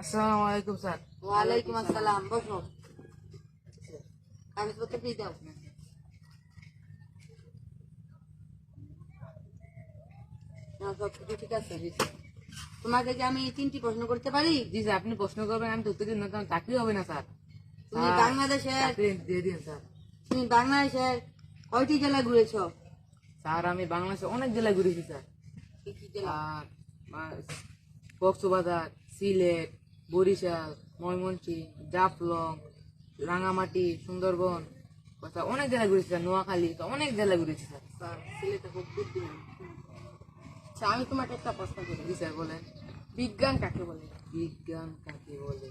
আসসালামু আলাইকুম স্যার। ওয়ালাইকুম আসসালাম। বসো, কাগজপত্র দিয়ে দাও। সব কিছু ঠিক আছে। তোমাকে কি আমি 3টি প্রশ্ন করতে পারি? জি স্যার, আপনি প্রশ্ন করবেন, আমি তো উত্তর দিন না, কারণ চাকরি হবে না স্যার। তুমি বাংলাদেশের চাকরি দিয়ে দিন স্যার। তুমি বাংলাদেশের কয়টি জেলা ঘুরেছো? স্যার আমি বাংলাদেশে অনেক জেলায় ঘুরেছি স্যার। কি কি জেলা? কক্সবাজার, সিলেট, বরিশাল, ময়মনসিংহ, জাফলং, রাঙামাটি, সুন্দরবন, অনেক জেলায় ঘুরেছি স্যার। নোয়াখালী, তো অনেক জেলায় ঘুরেছি স্যার। স্যার, ছেলেটা খুব বুদ্ধিমান। আচ্ছা, আমি তোমাকে একটা প্রশ্ন করি। জি স্যার বলেন। বিজ্ঞান কাকে বলে? বিজ্ঞান কাকে বলে?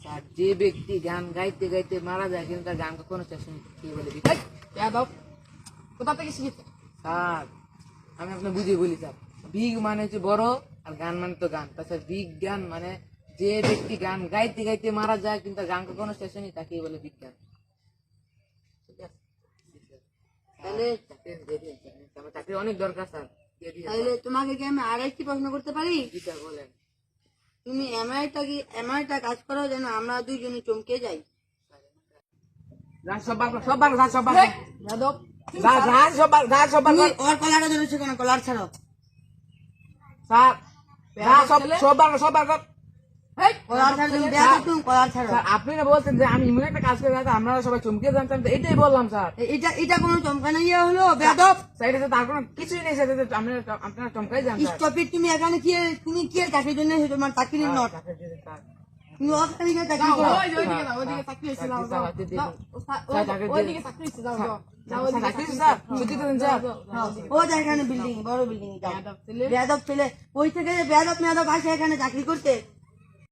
স্যার, যে ব্যক্তি গান গাইতে গাইতে মারা যায় কিন্তু তার গান কখনো শেষ হয় না, কে বলে বিজ্ঞান? যাদব, কোথা থেকে শিখেছো? স্যার আমি আপনার বুঝিয়ে বলি স্যার, বিগ মানে হচ্ছে বড়, আর গান মানে তো গান। তাছাড়া বিজ্ঞান মানে যে ব্যক্তি গান গাইতে গাইতে মারা যায় কিন্তু তার গান কখনো শেষ হয়নি, তাকেই বলে বিজ্ঞান। ঠিক আছে। তাহলে আমার চাকরি অনেক দরকার স্যার। দিয়ে দিন তাহলে স্যার। তোমাকে কি আমি আরেকটি প্রশ্ন করতে পারি? জি স্যার বলেন। তুমি এমন একটা কাজ করো যেন আমরা দুইজনে চমকে যাই। যাদব, তুমি ওর কলারটা ধরেছো কেন? কলার ছাড়ো। কলার ছাড়ো, তুমি বেয়াদব, তুমি কলার ছাড়ো। আপনি না বলছেন যে আমি এমন একটা কাজ করে যাতে আমরা সবাই চমকে জানতাম, তো এটাই বললাম স্যার। এটা কোনো চমকানো ইয়ে হলো? বেয়াদব, সাইডে তার কোনো কিছুই নেই সাথে, আপনারা চমকাই যান স্যার। Stop it. তুমি এখানে তুমি কি এর চাকরির জন্য এসেছো? তোমার চাকরির নট। তুমি ওখানে গিয়ে চাকরি করো। ও যা এখানে বিল্ডিং, বড় বিল্ডিং। বেয়াদব ছেলে, ওই থেকে বেয়াদব মেয়াদব আসে এখানে চাকরি করতে।